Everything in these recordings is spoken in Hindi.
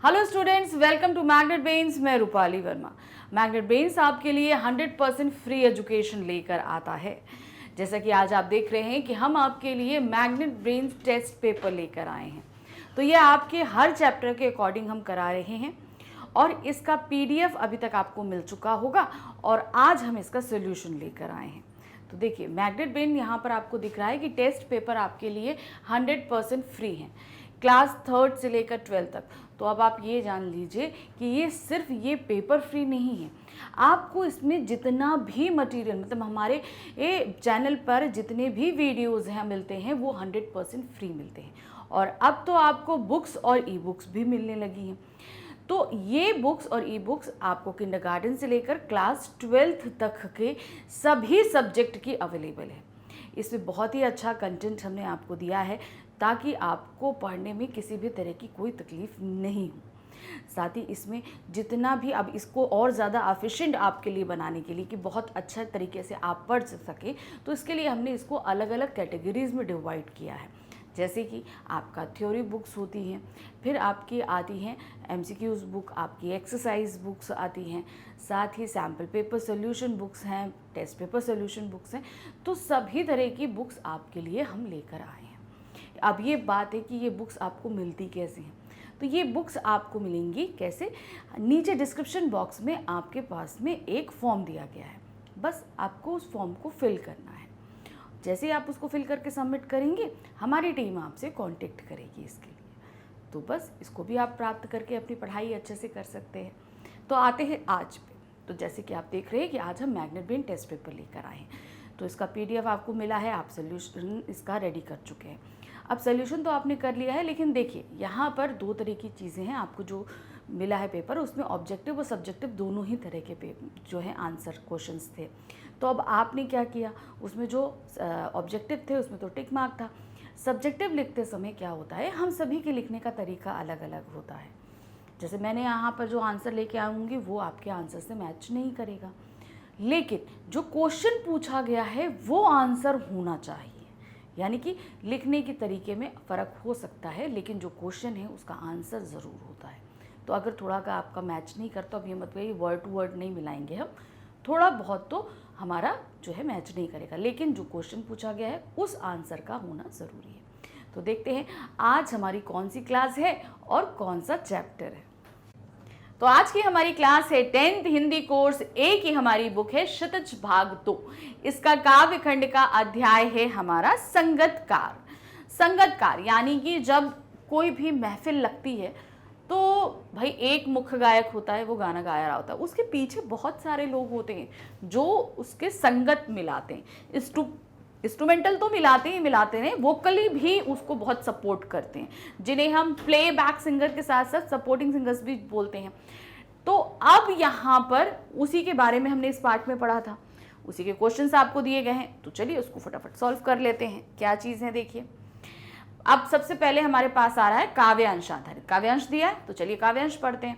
Hello students, welcome to Magnet Brains. मैं रूपाली वर्मा। मैग्नेट ब्रेन्स आपके लिए 100% फ्री एजुकेशन लेकर आता है। जैसा कि आज आप देख रहे हैं कि हम आपके लिए मैग्नेट ब्रेन्स टेस्ट पेपर लेकर आए हैं। तो ये आपके हर चैप्टर के अकॉर्डिंग हम करा रहे हैं और इसका PDF अभी तक आपको मिल चुका होगा और आज हम इसका सोल्यूशन लेकर आए हैं। तो देखिए, मैग्नेट ब्रेन यहाँ पर आपको दिख रहा है कि टेस्ट पेपर आपके लिए 100% फ्री है, क्लास 3rd से लेकर 12th तक। तो अब आप ये जान लीजिए कि ये सिर्फ ये पेपर फ्री नहीं है, आपको इसमें जितना भी मटेरियल मतलब हमारे ये चैनल पर जितने भी वीडियोस हैं मिलते हैं वो 100% फ्री मिलते हैं। और अब तो आपको बुक्स और ई बुक्स भी मिलने लगी हैं। तो ये बुक्स और ई बुक्स आपको किंडरगार्टन से लेकर क्लास 12th तक के सभी सब्जेक्ट की अवेलेबल है। इसमें बहुत ही अच्छा कंटेंट हमने आपको दिया है ताकि आपको पढ़ने में किसी भी तरह की कोई तकलीफ नहीं हो। साथ ही इसमें जितना भी अब इसको और ज़्यादा एफिशिएंट आपके लिए बनाने के लिए कि बहुत अच्छा तरीके से आप पढ़ सके, तो इसके लिए हमने इसको अलग अलग कैटेगरीज़ में डिवाइड किया है। जैसे कि आपका थ्योरी बुक्स होती हैं, फिर आपकी आती हैं MCQs बुक, आपकी एक्सरसाइज बुक्स आती हैं, साथ ही सैम्पल पेपर सोल्यूशन बुक्स हैं, टेस्ट पेपर सोल्यूशन बुक्स हैं। तो सभी तरह की बुक्स आपके लिए हम लेकर आए हैं। अब ये बात है कि ये बुक्स आपको मिलती कैसे हैं। तो ये बुक्स आपको मिलेंगी कैसे, नीचे डिस्क्रिप्शन बॉक्स में आपके पास में एक फॉर्म दिया गया है, बस आपको उस फॉर्म को फिल करना है। जैसे ही आप उसको फिल करके सबमिट करेंगे, हमारी टीम आपसे कांटेक्ट करेगी इसके लिए। तो बस इसको भी आप प्राप्त करके अपनी पढ़ाई अच्छे से कर सकते हैं। तो आते हैं आज पे। तो जैसे कि आप देख रहे हैं कि आज हम मैग्नेट ब्रेन टेस्ट पेपर लेकर आए हैं। तो इसका PDF आपको मिला है, आप सोल्यूशन इसका रेडी कर चुके हैं। अब सोल्यूशन तो आपने कर लिया है, लेकिन देखिए यहाँ पर दो तरह की चीज़ें हैं। आपको जो मिला है पेपर, उसमें ऑब्जेक्टिव और सब्जेक्टिव दोनों ही तरह के जो है आंसर क्वेश्चंस थे। तो अब आपने क्या किया, उसमें जो ऑब्जेक्टिव थे उसमें तो टिक मार्क था। सब्जेक्टिव लिखते समय क्या होता है, हम सभी के लिखने का तरीका अलग अलग होता है। जैसे मैंने यहाँ पर जो आंसर लेके आऊँगी वो आपके आंसर से मैच नहीं करेगा, लेकिन जो क्वेश्चन पूछा गया है वो आंसर होना चाहिए। यानी कि लिखने के तरीके में फ़र्क हो सकता है, लेकिन जो क्वेश्चन है उसका आंसर ज़रूर होता है। तो अगर थोड़ा का आपका मैच नहीं करता, अब ये मत कहिए वर्ड टू वर्ड नहीं मिलाएंगे हम, थोड़ा बहुत तो हमारा जो है मैच नहीं करेगा, लेकिन जो क्वेश्चन पूछा गया है उस आंसर का होना ज़रूरी है। तो देखते हैं आज हमारी कौन सी क्लास है और कौन सा चैप्टर है। तो आज की हमारी क्लास है 10th हिंदी कोर्स A की हमारी बुक है क्षितिज भाग 2। इसका काव्य खंड का अध्याय है हमारा संगतकार। संगतकार यानी कि जब कोई भी महफिल लगती है तो भाई एक मुख्य गायक होता है, वो गाना गाया रहा होता है, उसके पीछे बहुत सारे लोग होते हैं जो उसके संगत मिलाते हैं। इंस्ट्रूमेंटल तो मिलाते हैं, वोकली भी उसको बहुत सपोर्ट करते हैं, जिन्हें हम प्लेबैक सिंगर के साथ साथ सपोर्टिंग सिंगर्स भी बोलते हैं। तो अब यहाँ पर उसी के बारे में हमने इस पार्ट में पढ़ा था, उसी के क्वेश्चंस आपको दिए गए हैं। तो चलिए उसको फटाफट सॉल्व कर लेते हैं। क्या चीज़ है देखिए। अब सबसे पहले हमारे पास आ रहा है काव्यांश आधारित। काव्यांश दिया है तो चलिए काव्यांश पढ़ते हैं।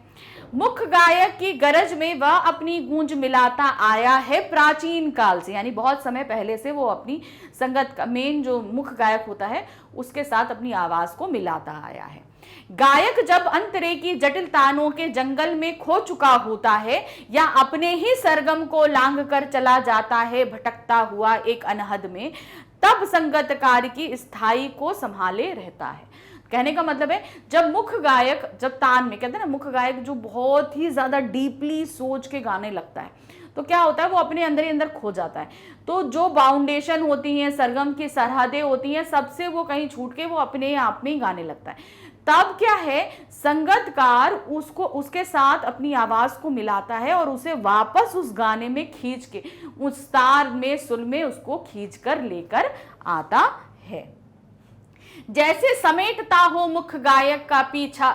मुख्य गायक की गरज में वह अपनी गूंज मिलाता आया है प्राचीन काल से, यानी बहुत समय पहले से वो अपनी संगत का मेन जो मुख्य गायक होता है उसके साथ अपनी आवाज को मिलाता आया है। गायक जब अंतरे की जटिल तानों के जंगल में खो चुका होता है या अपने ही सरगम को लांघ कर चला जाता है भटकता हुआ एक अनहद में, तब संगतकार की स्थाई को संभाले रहता है। कहने का मतलब है जब मुख्य गायक जब तान में, कहते हैं ना मुख्य गायक जो बहुत ही ज्यादा डीपली सोच के गाने लगता है, तो क्या होता है वो अपने अंदर ही अंदर खो जाता है। तो जो बाउंडेशन होती हैं, सरगम की सरहदें होती हैं, सबसे वो कहीं छूट के वो अपने आप में ही गाने लगता है। तब क्या है, संगतकार उसको उसके साथ अपनी आवाज को मिलाता है और उसे वापस उस गाने में खींच के उस तार में सुर में उसको खींच कर लेकर आता है। जैसे समेटता हो मुख्य गायक का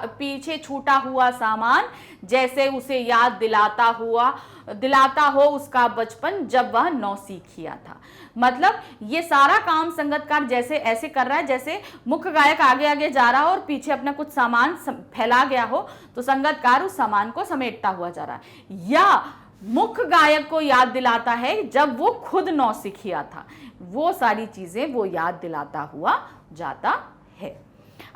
पीछे छूटा हुआ सामान, जैसे उसे याद दिलाता हो उसका बचपन जब वह नौसिखिया था। मतलब ये सारा काम संगतकार जैसे ऐसे कर रहा है जैसे मुख्य गायक आगे आगे जा रहा हो और पीछे अपना कुछ सामान फैला गया हो, तो संगतकार उस सामान को समेटता हुआ जा रहा है, या मुख्य गायक को याद दिलाता है जब वो खुद नौसिखिया था, वो सारी चीजें वो याद दिलाता हुआ जाता है।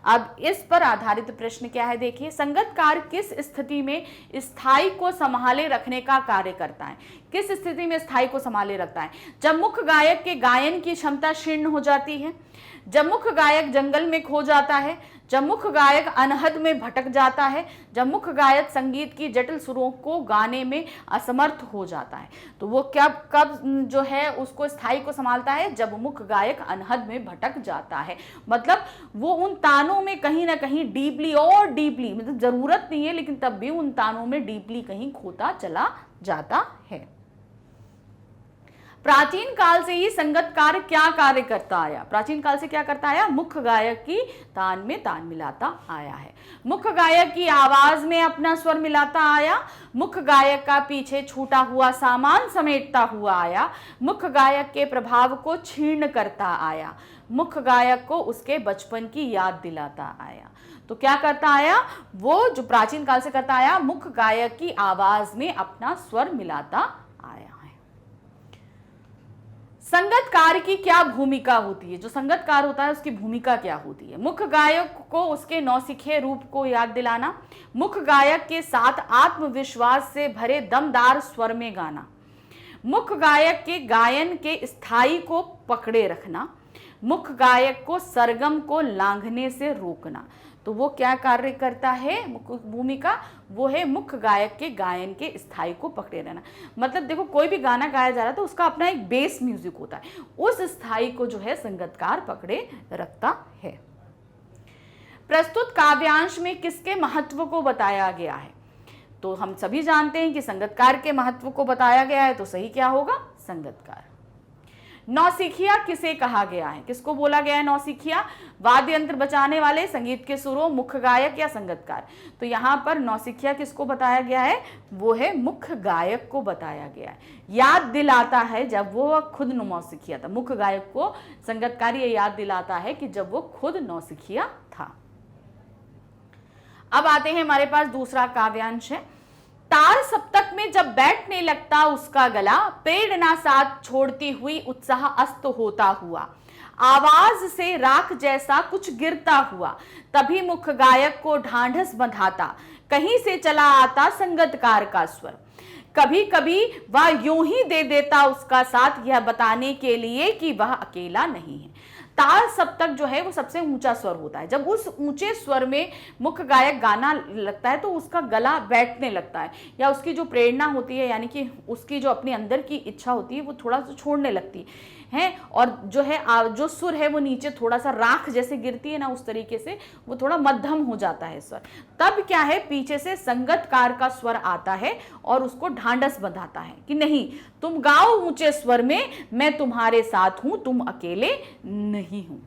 अब इस पर आधारित प्रश्न क्या है, देखिए, संगतकार किस स्थिति में स्थाई को संभाले रखने का कार्य करता है? किस स्थिति में स्थाई को संभाले रखता है? जब मुख्य गायक के गायन की क्षमता क्षीण हो जाती है, जब मुख्य गायक जंगल में खो जाता है, जब मुख्य गायक अनहद में भटक जाता है, जब मुख्य गायक संगीत की जटिल सुरों को गाने में असमर्थ हो जाता है। तो वो कब जो है उसको स्थाई को संभालता है? जब मुख्य गायक अनहद में भटक जाता है। मतलब वो उन तानों में कहीं ना कहीं डीपली और डीपली, मतलब जरूरत नहीं है लेकिन तब भी उन तानों में डीपली कहीं खोता चला जाता है। प्राचीन काल से ही संगतकार क्या कार्य करता आया? प्राचीन काल से क्या करता आया? मुख्य गायक की तान में तान मिलाता आया है, मुख्य गायक की आवाज में अपना स्वर मिलाता आया, मुख्य गायक का पीछे छूटा हुआ सामान समेटता हुआ आया, मुख्य गायक के प्रभाव को क्षीण करता आया, मुख्य गायक को उसके बचपन की याद दिलाता आया। तो क्या करता आया? वो जो प्राचीन काल से करता आया, मुख्य गायक की आवाज में अपना स्वर मिलाता आया है। संगतकार की क्या भूमिका होती है? जो संगतकार होता है उसकी भूमिका क्या होती है? मुख्य गायक को उसके नौसिखिए रूप को याद दिलाना, मुख्य गायक के साथ आत्मविश्वास से भरे दमदार स्वर में गाना, मुख्य गायक के गायन के स्थाई को पकड़े रखना, मुख्य गायक को सरगम को लांघने से रोकना। तो वो क्या कार्य करता है? भूमिका वो है मुख्य गायक के गायन के स्थाई को पकड़े रहना। मतलब देखो, कोई भी गाना गाया जा रहा है तो उसका अपना एक बेस म्यूजिक होता है, उस स्थाई को जो है संगतकार पकड़े रखता है। प्रस्तुत काव्यांश में किसके महत्व को बताया गया है? तो हम सभी जानते हैं कि संगतकार के महत्व को बताया गया है, तो सही क्या होगा? संगतकार। नौसिखिया किसे कहा गया है? किसको बोला गया है नौसिखिया? वाद्य यंत्र बजाने वाले, संगीत के सुरों, मुख्य गायक या संगतकार? तो यहाँ पर नौसिखिया किसको बताया गया है? वो है मुख्य गायक को बताया गया है। याद दिलाता है जब वो खुद नौसिखिया था। मुख्य गायक को संगतकार ये याद दिलाता है कि जब वो खुद नौसिखिया था। अब आते हैं हमारे पास दूसरा काव्यांश है। तार सप्तक में जब बैठने लगता उसका गला, प्रेरणा साथ छोड़ती हुई उत्साह अस्त होता हुआ, आवाज से राख जैसा कुछ गिरता हुआ, तभी मुख्य गायक को ढांढस बंधाता, कहीं से चला आता संगतकार का स्वर। कभी कभी वह यूं ही दे देता उसका साथ, यह बताने के लिए कि वह अकेला नहीं है। तार सप्तक जो है वो सबसे ऊंचा स्वर होता है। जब उस ऊंचे स्वर में मुख्य गायक गाना लगता है तो उसका गला बैठने लगता है, या उसकी जो प्रेरणा होती है, यानी कि उसकी जो अपने अंदर की इच्छा होती है, वो थोड़ा सा छोड़ने लगती है, और जो है जो सुर है वो नीचे थोड़ा सा राख जैसे गिरती है ना, उस तरीके से वो थोड़ा मध्यम हो जाता है स्वर। तब क्या है, पीछे से संगतकार का स्वर आता है और उसको ढांढस बंधाता है कि नहीं, तुम गाओ ऊंचे स्वर में, मैं तुम्हारे साथ हूं, तुम अकेले नहीं हो।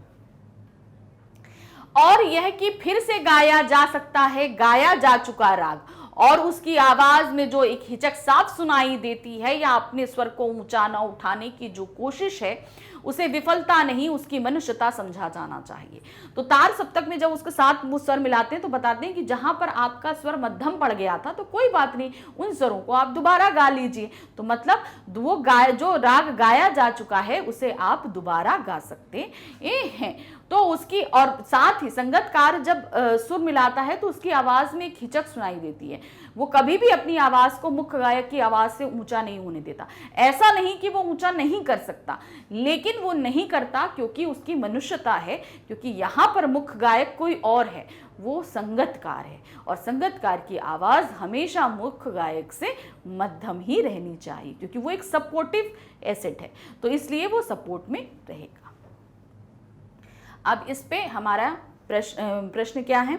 और यह कि फिर से गाया जा सकता है गाया जा चुका राग, और उसकी आवाज में जो एक हिचक साफ सुनाई देती है, या अपने स्वर को ऊंचा न उठाने की जो कोशिश है, उसे विफलता नहीं, उसकी मनुष्यता समझा जाना चाहिए। तो तार सप्तक में जब उसके साथ वो स्वर मिलाते हैं तो बताते हैं कि जहां पर आपका स्वर मध्यम पड़ गया था तो कोई बात नहीं, उन स्वरों को आप दोबारा गा लीजिए। तो मतलब वो जो राग गाया जा चुका है उसे आप दोबारा गा सकते हैं। तो उसकी, और साथ ही संगतकार जब सुर मिलाता है तो उसकी आवाज में एक हिचक सुनाई देती है। वो कभी भी अपनी आवाज को मुख्य गायक की आवाज से ऊंचा नहीं होने देता। ऐसा नहीं कि वो ऊंचा नहीं कर सकता, लेकिन वो नहीं करता क्योंकि उसकी मनुष्यता है, क्योंकि यहाँ पर मुख्य गायक कोई और है, वो संगतकार है, और संगतकार की आवाज हमेशा मुख्य गायक से मध्यम ही रहनी चाहिए, क्योंकि वो एक सपोर्टिव एसेट है, तो इसलिए वो सपोर्ट में रहेगा। अब इस पे हमारा प्रश्न क्या है?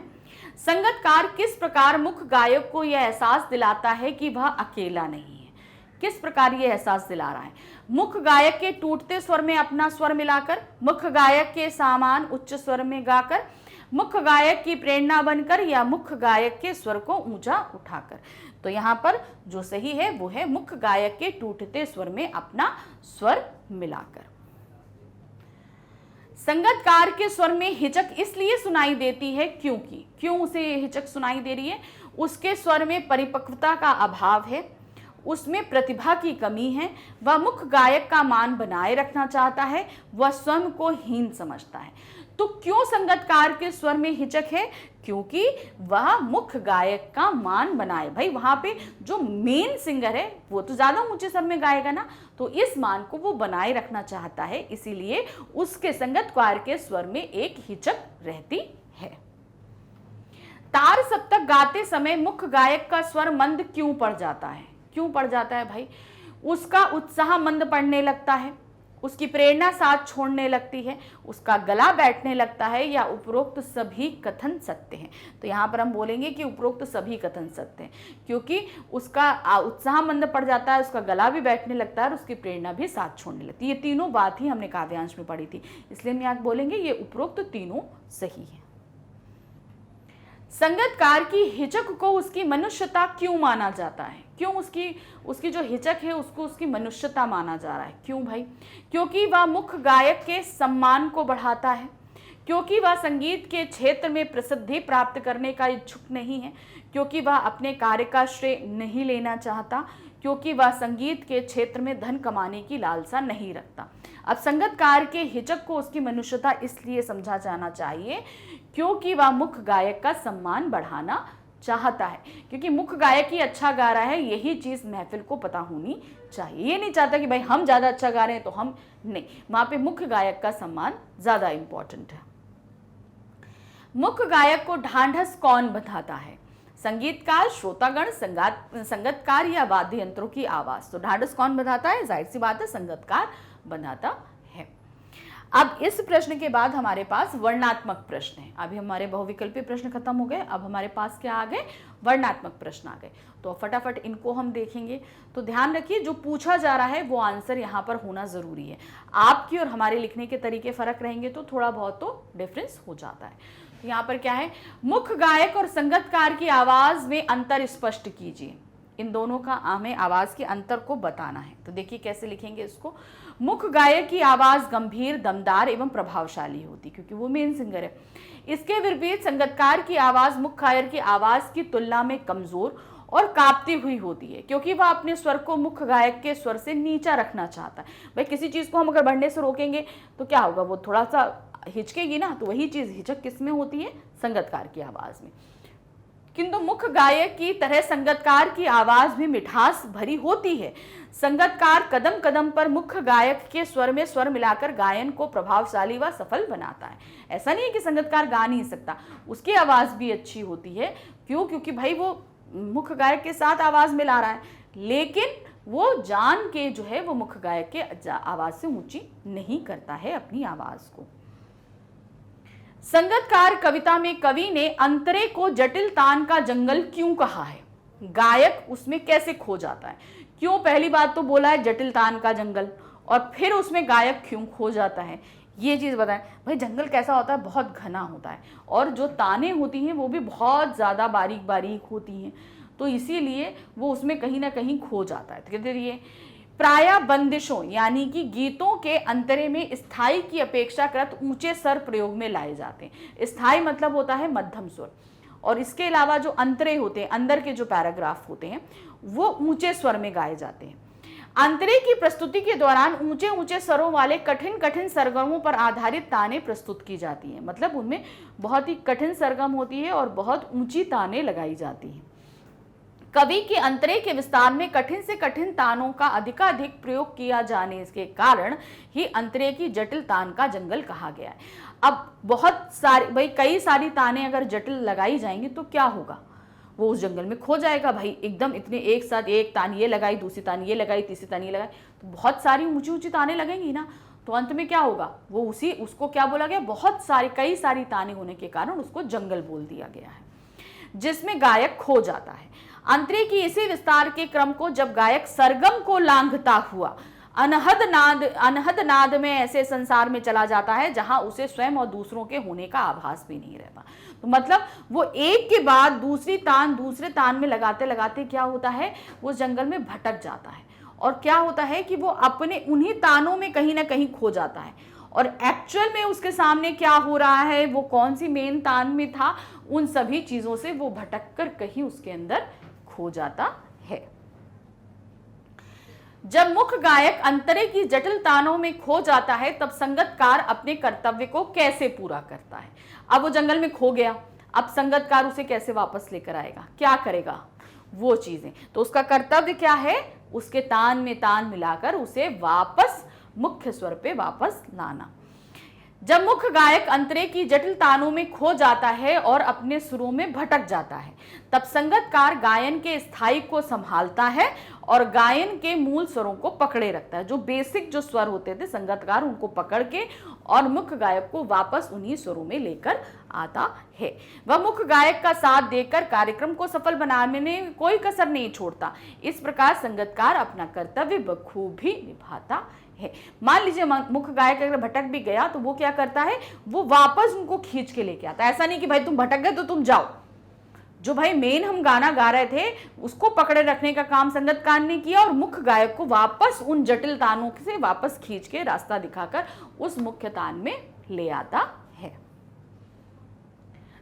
संगतकार किस प्रकार मुख्य गायक को यह एहसास दिलाता है कि वह अकेला नहीं है? किस प्रकार यह एहसास दिला रहा है? मुख्य गायक के टूटते स्वर में अपना स्वर मिलाकर, मुख्य गायक के सामान उच्च स्वर में गाकर, मुख्य गायक की प्रेरणा बनकर, या मुख्य गायक के स्वर को ऊंचा उठाकर। तो यहाँ पर जो सही है वो है मुख्य गायक के टूटते स्वर में अपना स्वर मिलाकर। संगतकार के स्वर में हिचक इसलिए सुनाई देती है क्यों उसे हिचक सुनाई दे रही है? उसके स्वर में परिपक्वता का अभाव है, उसमें प्रतिभा की कमी है, वह मुख्य गायक का मान बनाए रखना चाहता है, वह स्वयं को हीन समझता है। तो क्यों संगतकार के स्वर में हिचक है? क्योंकि वह मुख्य गायक का मान बनाए। भाई वहां पे जो मेन सिंगर है वो तो ज्यादा ऊंचे स्वर में गाएगा ना, तो इस मान को वो बनाए रखना चाहता है, इसीलिए उसके संगतकार के स्वर में एक हिचक रहती है। तार सप्तक गाते समय मुख्य गायक का स्वर मंद क्यों पड़ जाता है? क्यों पड़ जाता है भाई? उसका उत्साह मंद पड़ने लगता है, उसकी प्रेरणा साथ छोड़ने लगती है, उसका गला बैठने लगता है, या उपरोक्त सभी कथन सत्य हैं। तो यहाँ पर हम बोलेंगे कि उपरोक्त सभी कथन सत्य हैं, क्योंकि उसका उत्साह मंद पड़ जाता है, उसका गला भी बैठने लगता है और उसकी प्रेरणा भी साथ छोड़ने लगती है। ये तीनों बात ही हमने काव्यांश में पढ़ी थी, इसलिए हम यहाँ बोलेंगे ये उपरोक्त तीनों सही है। संगतकार की हिचक को उसकी मनुष्यता क्यों माना जाता है? क्यों उसकी जो हिचक है उसको उसकी मनुष्यता माना जा रहा है? क्यों भाई? क्योंकि वह मुख्य गायक के सम्मान को बढ़ाता है, क्योंकि वह संगीत के क्षेत्र में प्रसिद्धि प्राप्त करने का इच्छुक नहीं है, क्योंकि वह अपने कार्य का श्रेय नहीं लेना चाहता, क्योंकि वह संगीत के क्षेत्र में धन कमाने की लालसा नहीं रखता। अब संगतकार के हिचक को उसकी मनुष्यता इसलिए समझा जाना चाहिए क्योंकि वह मुख्य गायक का सम्मान बढ़ाना चाहता है, क्योंकि मुख्य गायक ही अच्छा गा रहा है, यही चीज महफिल को पता होनी चाहिए। ये नहीं चाहता कि भाई हम ज्यादा अच्छा गा रहे हैं तो हम नहीं, वहां पे मुख्य गायक का सम्मान ज्यादा इंपॉर्टेंट है। मुख्य गायक को ढांढस कौन बंधाता है? संगीतकार, श्रोतागण, संगतकार या वाद्य यंत्रों की आवाज? तो ढांढस कौन बंधाता है? जाहिर सी बात है संगतकार बनाता है। अब इस प्रश्न के बाद हमारे पास वर्णात्मक प्रश्न है। अभी हमारे बहुविकल्पी प्रश्न खत्म हो गए, अब हमारे पास क्या आ गए? वर्णात्मक प्रश्न आ गए। तो फटाफट इनको हम देखेंगे। तो ध्यान रखिए जो पूछा जा रहा है वो आंसर यहाँ पर होना जरूरी है। आपकी और हमारे लिखने के तरीके फर्क रहेंगे तो थोड़ा बहुत तो डिफरेंस हो जाता है। तो यहाँ पर क्या है? मुख्य गायक और संगतकार की आवाज में अंतर स्पष्ट कीजिए। इन दोनों का हमें आवाज के अंतर को बताना है। तो देखिए कैसे लिखेंगे इसको। मुख्य गायक की आवाज गंभीर, दमदार एवं प्रभावशाली होती, क्योंकि वो मेन सिंगर है। इसके विपरीत संगतकार की आवाज मुख्य गायक की आवाज की तुलना में कमजोर और कांपती हुई होती है, क्योंकि वह अपने स्वर को मुख्य गायक के स्वर से नीचा रखना चाहता है। भाई किसी चीज को हम अगर बढ़ने से रोकेंगे तो क्या होगा? वो थोड़ा सा हिचकेगी ना, तो वही चीज हिचक किसमें होती है? संगतकार की आवाज में। किंतु मुख्य गायक की तरह संगतकार की आवाज भी मिठास भरी होती है। संगतकार कदम कदम पर मुख्य गायक के स्वर में स्वर मिलाकर गायन को प्रभावशाली व सफल बनाता है। ऐसा नहीं है कि संगतकार गा नहीं सकता, उसकी आवाज भी अच्छी होती है। क्यों? क्योंकि भाई वो मुख्य गायक के साथ आवाज मिला रहा है, लेकिन वो जान के जो है वो मुख्य गायक के आवाज से ऊंची नहीं करता है अपनी आवाज को। संगतकार कविता में कवि ने अंतरे को जटिल तान का जंगल क्यों कहा है? गायक उसमें कैसे खो जाता है? क्यों? पहली बात तो बोला है जटिल तान का जंगल, और फिर उसमें गायक क्यों खो जाता है, ये चीज बताएं। भाई जंगल कैसा होता है? बहुत घना होता है, और जो ताने होती हैं वो भी बहुत ज्यादा बारीक बारीक होती हैं, तो इसीलिए वो उसमें कहीं ना कहीं खो जाता है। तो कहते रहिए प्राय बंदिशों यानी कि गीतों के अंतरे में स्थाई की अपेक्षाकृत ऊंचे स्वर प्रयोग में लाए जाते हैं। स्थाई मतलब होता है मध्यम स्वर, और इसके अलावा जो अंतरे होते हैं, अंदर के जो पैराग्राफ होते हैं, वो ऊंचे स्वर में गाए जाते हैं। अंतरे की प्रस्तुति के दौरान ऊंचे ऊंचे स्वरों वाले कठिन कठिन सरगमों पर आधारित ताने प्रस्तुत की जाती हैं। मतलब उनमें बहुत ही कठिन सरगम होती है और बहुत ऊंची ताने लगाई जाती हैं। कवि के अंतरे के विस्तार में कठिन से कठिन तानों का अधिकाधिक प्रयोग किया जाने के कारण ही अंतरे की जटिल तान का जंगल कहा गया है। अब बहुत सारी भाई कई सारी ताने अगर जटिल लगाई जाएंगी तो क्या होगा? वो उस जंगल में खो जाएगा। भाई एकदम इतने एक साथ एक तान ये लगाई, दूसरी तान ये लगाई, तीसरी तान ये लगाई, तो बहुत सारी ऊंची ऊंची ताने लगेंगी ना, तो अंत में क्या होगा? वो उसको क्या बोला गया? बहुत सारी कई सारी ताने होने के कारण उसको जंगल बोल दिया गया है, जिसमें गायक खो जाता है। अंतरे की इसी विस्तार के क्रम को जब गायक सरगम को लांघता हुआ अनहद नाद में ऐसे संसार में चला जाता है जहां उसे स्वयं और दूसरों के होने का आभास भी नहीं रहता। तो मतलब वो एक के बाद दूसरी तान दूसरे तान में लगाते लगाते क्या होता है? वो जंगल में भटक जाता है, और क्या होता है कि वो अपने उन्हीं तानों में कहीं ना कहीं खो जाता है, और एक्चुअल में उसके सामने क्या हो रहा है, वो कौन सी मेन तान में था, उन सभी चीजों से वो भटक कर कहीं उसके अंदर खो जाता है। जब मुख्य गायक अंतरे की जटिल तानों में खो जाता है तब संगीतकार अपने कर्तव्य को कैसे पूरा करता है। अब वो जंगल में खो गया, अब संगीतकार उसे कैसे वापस लेकर आएगा, क्या करेगा, वो चीजें। तो उसका कर्तव्य क्या है, उसके तान में तान मिलाकर उसे वापस मुख्य स्वर पे वापस लाना। जब मुख्य गायक अंतरे की जटिल तानों में खो जाता है और अपने सुरों में भटक जाता है तब संगीतकार गायन के स्थायी को संभालता है और गायन के मूल स्वरों को पकड़े रखता है। जो बेसिक जो स्वर होते थे संगीतकार उनको पकड़ के और मुख्य गायक को वापस उन्हीं स्वरों में लेकर आता है। वह मुख्य गायक का साथ देकर कार्यक्रम को सफल बनाने में कोई कसर नहीं छोड़ता। इस प्रकार संगीतकार अपना कर्तव्य बखूबी निभाता है। मान लीजिए मुख्य गायक अगर भटक भी गया तो वो क्या करता है, वो वापस उनको खींच के लेके आता है। ऐसा नहीं कि भाई तुम भटक गए तो तुम जाओ। जो भाई मेन हम गाना गा रहे थे उसको पकड़े रखने का काम संगीतकार ने किया और मुख्य गायक को वापस उन जटिल तानों से वापस खींच के रास्ता दिखाकर उस मुख्य तान में ले आता है।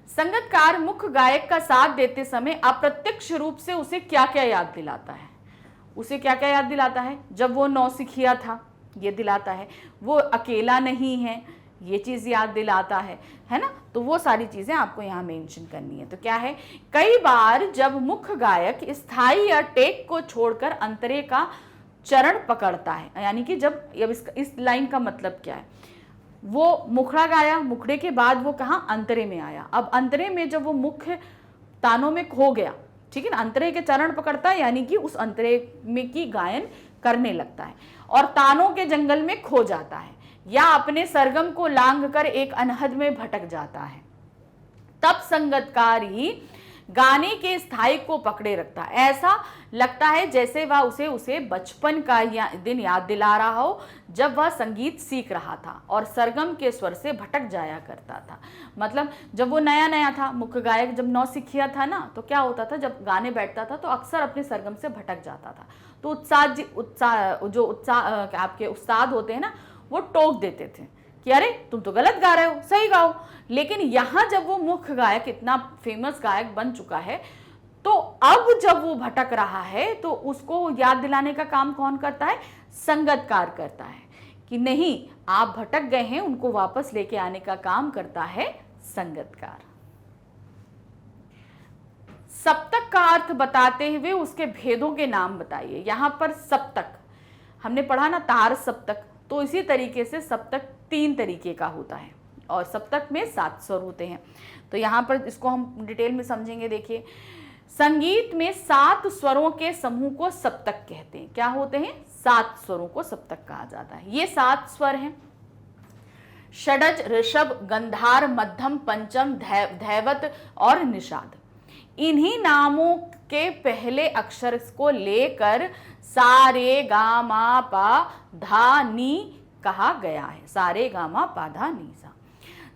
संगीतकार मुख्य गायक का साथ देते समय अप्रत्यक्ष रूप से उसे क्या क्या याद दिलाता है, उसे क्या क्या याद दिलाता है। जब वो नौसिखिया था ये दिलाता है, वो अकेला नहीं है ये चीज याद दिलाता है ना। तो वो सारी चीजें आपको यहाँ मेंशन करनी है। तो क्या है, कई बार जब मुख्य गायक स्थाई या टेक को छोड़कर अंतरे का चरण पकड़ता है, यानी कि जब इस लाइन का मतलब क्या है, वो मुखड़ा गाया, मुखड़े के बाद वो कहाँ अंतरे में आया। अब अंतरे में जब वो मुख्य तानों में खो गया, ठीक है ना, अंतरे के चरण पकड़ता है यानी कि उस अंतरे में की गायन करने लगता है और तानों के जंगल में खो जाता है या अपने सरगम को लांघ कर एक अनहद में भटक जाता है। तब संगीतकार ही गाने के स्थायी को पकड़े रखता है। ऐसा लगता है जैसे वह उसे बचपन का दिन याद दिला रहा हो जब वह संगीत सीख रहा था और सरगम के स्वर से भटक जाया करता था। मतलब जब वो नया नया था, मुख्य गायक जब नौसिखिया था ना, तो क्या होता था, जब गाने बैठता था तो अक्सर अपने सरगम से भटक जाता था। तो उत्साह आपके उस्ताद होते हैं ना, वो टोक देते थे कि अरे तुम तो गलत गा रहे हो, सही गाओ। लेकिन यहाँ जब वो मुख्य गायक इतना फेमस गायक बन चुका है तो अब जब वो भटक रहा है तो उसको याद दिलाने का काम कौन करता है, संगीतकार करता है कि नहीं आप भटक गए हैं, उनको वापस लेके आने का काम करता है संगीतकार। सप्तक का अर्थ बताते हुए उसके भेदों के नाम बताइए। यहाँ पर सप्तक हमने पढ़ा ना, तार सप्तक, तो इसी तरीके से सप्तक 3 तरीके का होता है और सप्तक में 7 स्वर होते हैं। तो यहाँ पर इसको हम डिटेल में समझेंगे। देखिए, संगीत में 7 स्वरों के समूह को सप्तक कहते हैं। क्या होते हैं, 7 स्वरों को सप्तक कहा जाता है। ये 7 स्वर हैं, षडज, ऋषभ, गंधार, मध्यम, पंचम, धैवत और निषाद। इन्हीं नामों के पहले अक्षर को लेकर सा रे गा मा पा धा नी कहा गया है। सा रे गा मा पा धा नी सा।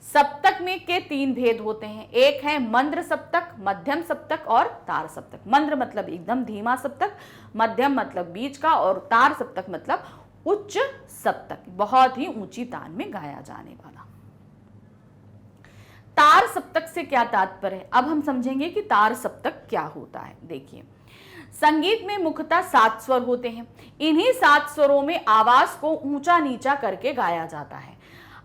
सप्तक में के 3 भेद होते हैं। एक है मंद्र सप्तक, मध्यम सप्तक और तार सप्तक। मंद्र मतलब एकदम धीमा सप्तक, मध्यम मतलब बीच का और तार सप्तक मतलब उच्च सप्तक, बहुत ही ऊंची तान में गाया जाने वाला। तार सप्तक से क्या तात्पर्य है, अब हम समझेंगे कि तार सप्तक क्या होता है। देखिए, संगीत में मुख्यतः 7 स्वर होते हैं। इन्हीं 7 स्वरों में आवाज को ऊंचा नीचा करके गाया जाता है।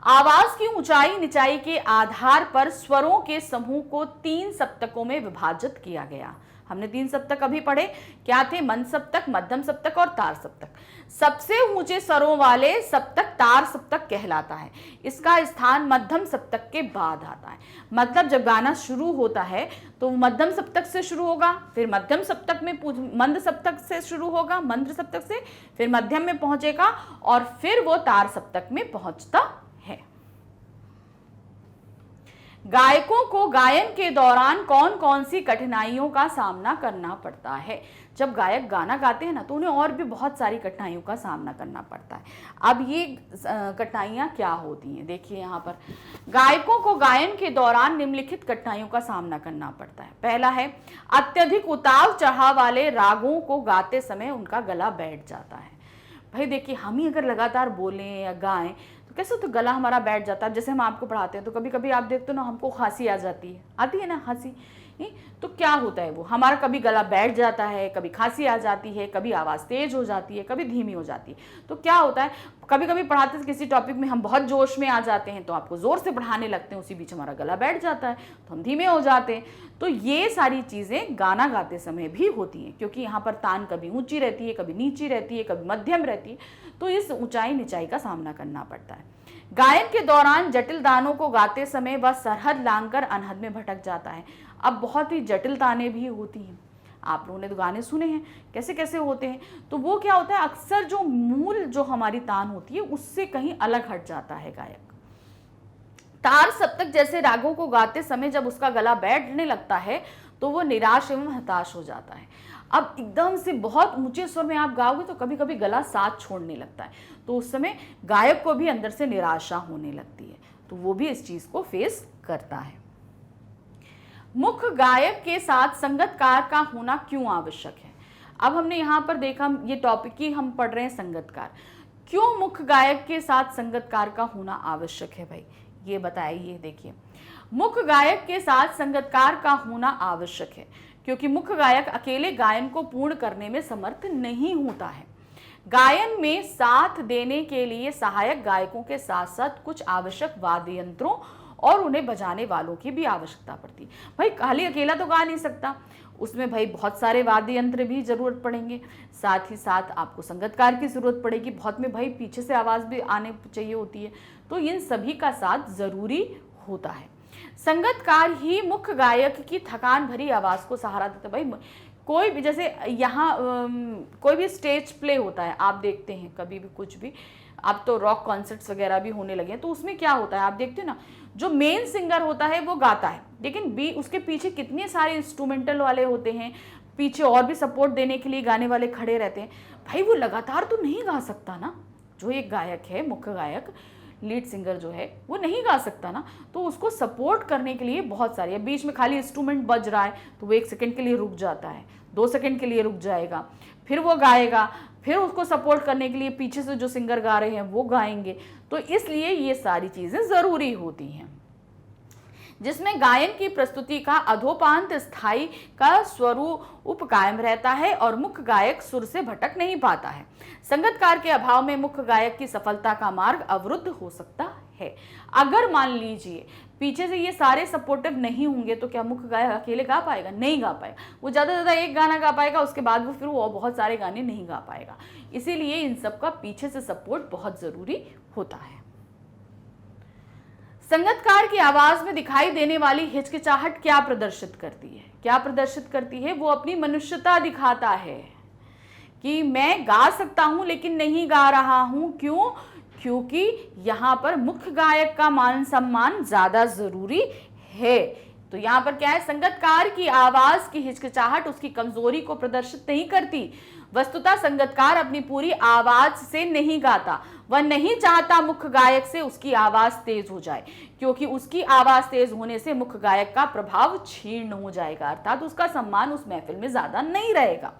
आवाज की ऊंचाई निचाई के आधार पर स्वरों के समूह को 3 सप्तकों में विभाजित किया गया। हमने 3 सप्तक अभी पढ़े, क्या थे, मंद सप्तक, मध्यम सप्तक और तार सप्तक। सबसे ऊंचे स्वरों वाले सप्तक तार सप्तक कहलाता है। इसका स्थान मध्यम सप्तक के बाद आता है। मतलब जब गाना शुरू होता है तो मध्यम सप्तक से शुरू होगा, फिर मध्यम सप्तक में मंद सप्तक से शुरू होगा, मंद सप्तक से फिर मध्यम में पहुंचेगा और फिर वो तार सप्तक में पहुंचता है। गायकों को गायन के दौरान कौन कौन सी कठिनाइयों का सामना करना पड़ता है। जब गायक गाना गाते हैं ना तो उन्हें और भी बहुत सारी कठिनाइयों का सामना करना पड़ता है। अब ये कठिनाइयाँ क्या होती हैं, देखिए यहाँ पर गायकों को गायन के दौरान निम्नलिखित कठिनाइयों का सामना करना पड़ता है। पहला है, अत्यधिक उतार चढ़ाव वाले रागों को गाते समय उनका गला बैठ जाता है। भाई देखिए, हम ही अगर लगातार बोलें या गाएं तो कैसे तो गला हमारा बैठ जाता है। जैसे हम आपको पढ़ाते हैं तो कभी कभी आप देखते हो ना, हमको हंसी आ जाती है, आती है ना हंसी, तो क्या होता है, वो हमारा कभी गला बैठ जाता है, कभी खांसी आ जाती है, कभी आवाज़ तेज हो जाती है, कभी धीमी हो जाती है। तो क्या होता है, कभी कभी पढ़ाते किसी टॉपिक में हम बहुत जोश में आ जाते हैं, तो आपको ज़ोर से पढ़ाने लगते हैं, उसी बीच हमारा गला बैठ जाता है, तो हम धीमे हो जाते हैं। तो ये सारी चीज़ें गाना गाते समय भी होती हैं, क्योंकि यहाँ पर तान कभी ऊंची रहती है, कभी नीची रहती है, कभी मध्यम रहती है, तो इस ऊंचाई नीचाई का सामना करना पड़ता है। गायन के दौरान जटिल तानों को गाते समय वह सरहद लांघकर अनहद में भटक जाता है। अब बहुत ही जटिल ताने भी होती हैं, आप लोगों ने तो गाने सुने हैं कैसे कैसे होते हैं। तो वो क्या होता है, अक्सर जो मूल जो हमारी तान होती है उससे कहीं अलग हट जाता है गायक। तार सप्तक जैसे रागों को गाते समय जब उसका गला बैठने लगता है तो वो निराश एवं हताश हो जाता है। अब एकदम से बहुत ऊंचे स्वर में आप गाओगे तो कभी कभी गला साथ छोड़ने लगता है, तो उस समय गायक को भी अंदर से निराशा होने लगती है, तो वो भी इस चीज को फेस करता है। मुख्य गायक के साथ संगतकार का होना क्यों आवश्यक है। अब हमने यहाँ पर देखा, ये टॉपिक ही हम पढ़ रहे हैं संगतकार, क्यों मुख्य गायक के साथ संगतकार का होना आवश्यक है भाई, ये बताइए। देखिए, मुख्य गायक के साथ संगतकार का होना आवश्यक है क्योंकि मुख्य गायक अकेले गायन को पूर्ण करने में समर्थ नहीं होता है। गायन में साथ देने के लिए सहायक गायकों के साथ साथ कुछ आवश्यक वाद्य यंत्रों और उन्हें बजाने वालों की भी आवश्यकता पड़ती है। भाई खाली अकेला तो गा नहीं सकता, उसमें भाई बहुत सारे वाद्य यंत्र भी जरूरत पड़ेंगे, साथ ही साथ आपको संगतकार की जरूरत पड़ेगी, बहुत में भाई पीछे से आवाज भी आने चाहिए होती है, तो इन सभी का साथ जरूरी होता है। संगतकार ही मुख्य गायक की थकान भरी आवाज को सहारा देता है। भाई कोई भी, जैसे यहाँ कोई भी स्टेज प्ले होता है, आप देखते हैं कभी भी कुछ भी, अब तो रॉक कॉन्सर्ट्स वगैरह भी होने लगे हैं, तो उसमें क्या होता है आप देखते हो ना, जो मेन सिंगर होता है वो गाता है, लेकिन उसके पीछे कितने सारे इंस्ट्रूमेंटल वाले होते हैं, पीछे और भी सपोर्ट देने के लिए गाने वाले खड़े रहते हैं। भाई वो लगातार तो नहीं गा सकता ना, जो एक गायक है, मुख्य गायक, लीड सिंगर जो है, वो नहीं गा सकता ना, तो उसको सपोर्ट करने के लिए बहुत सारी, बीच में खाली इंस्ट्रूमेंट बज रहा है तो वो 1 सेकंड के लिए रुक जाता है, 2 सेकंड के लिए रुक जाएगा, फिर वो गाएगा, फिर उसको सपोर्ट करने के लिए पीछे से जो सिंगर गा रहे हैं वो गाएंगे। तो इसलिए ये सारी चीजें जरूरी होती हैं, जिसमें गायन की प्रस्तुति का अधोपांत स्थायी का स्वरूप कायम रहता है और मुख्य गायक सुर से भटक नहीं पाता है। संगतकार के अभाव में मुख्य गायक की सफलता का मार्ग अवरुद्ध हो सकता है। अगर मान लीजिए पीछे से ये सारे सपोर्टिव नहीं होंगे तो क्या मुख्य गायक अकेले गा पाएगा? नहीं गा पाएगा, वो ज्यादा से ज्यादा एक गाना गा पाएगा, उसके बाद वो फिर वो बहुत सारे गाने नहीं गा पाएगा। इसीलिए इन सब का पीछे से सपोर्ट बहुत जरूरी होता है। संगतकार की आवाज में दिखाई देने वाली हिचकिचाहट क्या प्रदर्शित करती है? क्या प्रदर्शित करती है? वो अपनी मनुष्यता दिखाता है कि मैं गा सकता हूं लेकिन नहीं गा रहा हूं। क्यों? क्योंकि यहाँ पर मुख्य गायक का मान सम्मान ज्यादा जरूरी है। तो यहाँ पर क्या है, संगतकार की आवाज की हिचकिचाहट उसकी कमजोरी को प्रदर्शित नहीं करती। वस्तुतः संगतकार अपनी पूरी आवाज से नहीं गाता, वह नहीं चाहता मुख्य गायक से उसकी आवाज तेज हो जाए, क्योंकि उसकी आवाज तेज होने से मुख्य गायक का प्रभाव क्षीण हो जाएगा, अर्थात उसका सम्मान उस महफिल में ज्यादा नहीं रहेगा।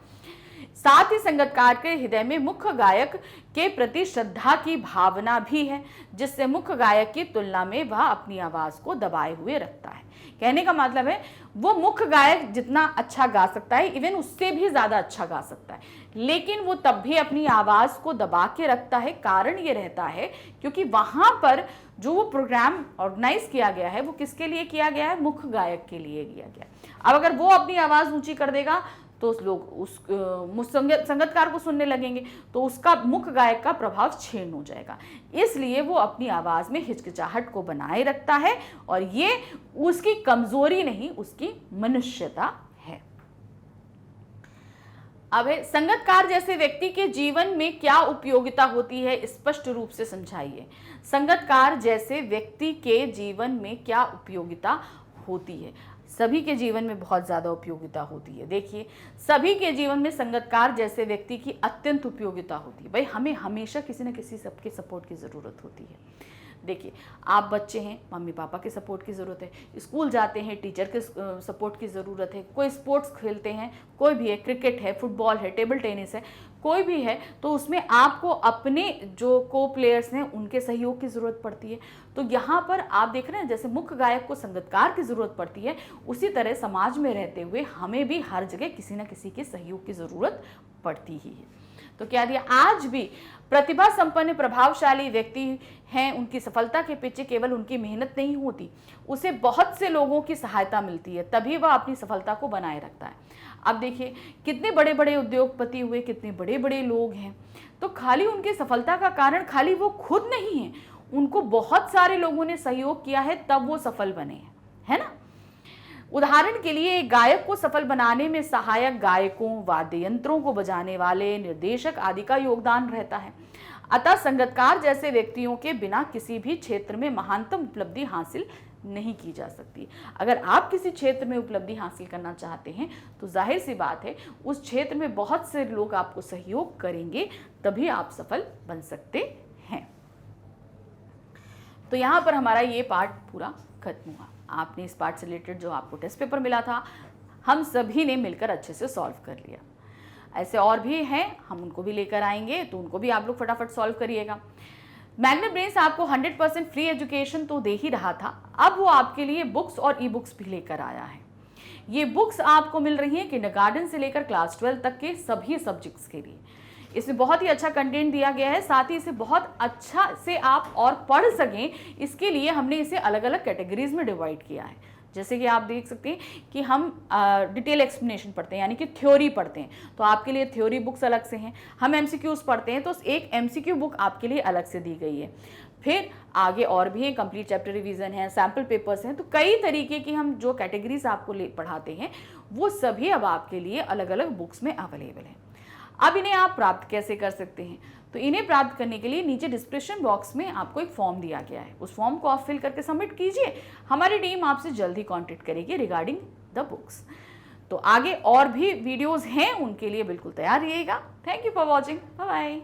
साथ ही संगतकार के हृदय में मुख्य गायक के प्रति श्रद्धा की भावना भी है, जिससे मुख्य गायक की तुलना में वह अपनी आवाज को दबाए हुए रखता है। कहने का मतलब है वो मुख्य गायक जितना अच्छा गा सकता है, इवन उससे भी ज्यादा अच्छा गा सकता है, लेकिन वो तब भी अपनी आवाज को दबा के रखता है। कारण ये रहता है क्योंकि वहां पर जो वो प्रोग्राम ऑर्गेनाइज किया गया है वो किसके लिए किया गया है? मुख्य गायक के लिए किया गया है। अब अगर वो अपनी आवाज ऊंची कर देगा तो उस लोग उस संगतकार को सुनने लगेंगे, तो उसका मुख्य गायक का प्रभाव क्षीण हो जाएगा। इसलिए वो अपनी आवाज में हिचकिचाहट को बनाए रखता है, और ये उसकी कमजोरी नहीं, उसकी मनुष्यता है। अब संगतकार जैसे व्यक्ति के जीवन में क्या उपयोगिता होती है, स्पष्ट रूप से समझाइए। संगतकार जैसे व्यक्ति के जीवन में क्या उपयोगिता होती है? सभी के जीवन में बहुत ज़्यादा उपयोगिता होती है। देखिए, सभी के जीवन में संगतकार जैसे व्यक्ति की अत्यंत उपयोगिता होती है। भाई हमें हमेशा किसी न किसी सबके सपोर्ट की ज़रूरत होती है। देखिए, आप बच्चे हैं, मम्मी पापा के सपोर्ट की ज़रूरत है, स्कूल जाते हैं, टीचर के सपोर्ट की ज़रूरत है, कोई स्पोर्ट्स खेलते हैं, कोई भी है, क्रिकेट है, फुटबॉल है, टेबल टेनिस है, कोई भी है, तो उसमें आपको अपने जो को प्लेयर्स हैं उनके सहयोग की ज़रूरत पड़ती है। तो यहाँ पर आप देख रहे हैं जैसे मुख्य गायक को संगीतकार की ज़रूरत पड़ती है, उसी तरह समाज में रहते हुए हमें भी हर जगह किसी न किसी के सहयोग की ज़रूरत पड़ती ही है। तो कह दिया आज भी प्रतिभा संपन्न प्रभावशाली व्यक्ति हैं, उनकी सफलता के पीछे केवल उनकी मेहनत नहीं होती, उसे बहुत से लोगों की सहायता मिलती है, तभी वह अपनी सफलता को बनाए रखता है। अब देखिए कितने बड़े बड़े उद्योगपति हुए, कितने बड़े बड़े लोग हैं, तो खाली उनकी सफलता का कारण खाली वो खुद नहीं है, उनको बहुत सारे लोगों ने सहयोग किया है तब वो सफल बने हैं, है ना। उदाहरण के लिए एक गायक को सफल बनाने में सहायक गायकों, वाद्य यंत्रों को बजाने वाले, निर्देशक आदि का योगदान रहता है। अतः संगीतकार जैसे व्यक्तियों के बिना किसी भी क्षेत्र में महानतम उपलब्धि हासिल नहीं की जा सकती। अगर आप किसी क्षेत्र में उपलब्धि हासिल करना चाहते हैं तो जाहिर सी बात है उस क्षेत्र में बहुत से लोग आपको सहयोग करेंगे, तभी आप सफल बन सकते हैं। तो यहाँ पर हमारा ये पार्ट पूरा खत्म हुआ। आपने इस पार्ट से रिलेटेड जो आपको टेस्ट पेपर मिला था, हम सभी ने मिलकर अच्छे से सॉल्व कर लिया। ऐसे और भी हैं, हम उनको भी लेकर आएंगे, तो उनको भी आप लोग फटाफट सॉल्व करिएगा। मैग्नेट ब्रेन्स आपको 100% फ्री एजुकेशन तो दे ही रहा था, अब वो आपके लिए बुक्स और ई बुक्स भी लेकर आया है। ये बुक्स आपको मिल रही हैं किंडरगार्टन से लेकर क्लास 12 तक के सभी सब्जेक्ट्स के लिए। इसमें बहुत ही अच्छा कंटेंट दिया गया है, साथ ही इसे बहुत अच्छा से आप और पढ़ सकें, इसके लिए हमने इसे अलग अलग कैटेगरीज में डिवाइड किया है। जैसे कि आप देख सकते हैं कि हम डिटेल एक्सप्लेनेशन पढ़ते हैं, यानी कि थ्योरी पढ़ते हैं, तो आपके लिए थ्योरी बुक्स अलग से हैं। हम एमसीक्यूज पढ़ते हैं तो एक एमसीक्यू बुक आपके लिए अलग से दी गई है। फिर आगे और भी है, कंप्लीट चैप्टर रिवीजन है, सैम्पल पेपर्स हैं, तो कई तरीके की हम जो कैटेगरीज आपको पढ़ाते हैं वो सभी अब आपके लिए अलग अलग बुक्स में अवेलेबल है। अब इन्हें आप प्राप्त कैसे कर सकते हैं, तो इन्हें प्राप्त करने के लिए नीचे डिस्क्रिप्शन बॉक्स में आपको एक फॉर्म दिया गया है, उस फॉर्म को आप फिल करके सबमिट कीजिए। हमारी टीम आपसे जल्दी कांटेक्ट करेगी रिगार्डिंग द बुक्स। तो आगे और भी वीडियोस हैं, उनके लिए बिल्कुल तैयार रहिएगा। Thank you for watching, bye bye.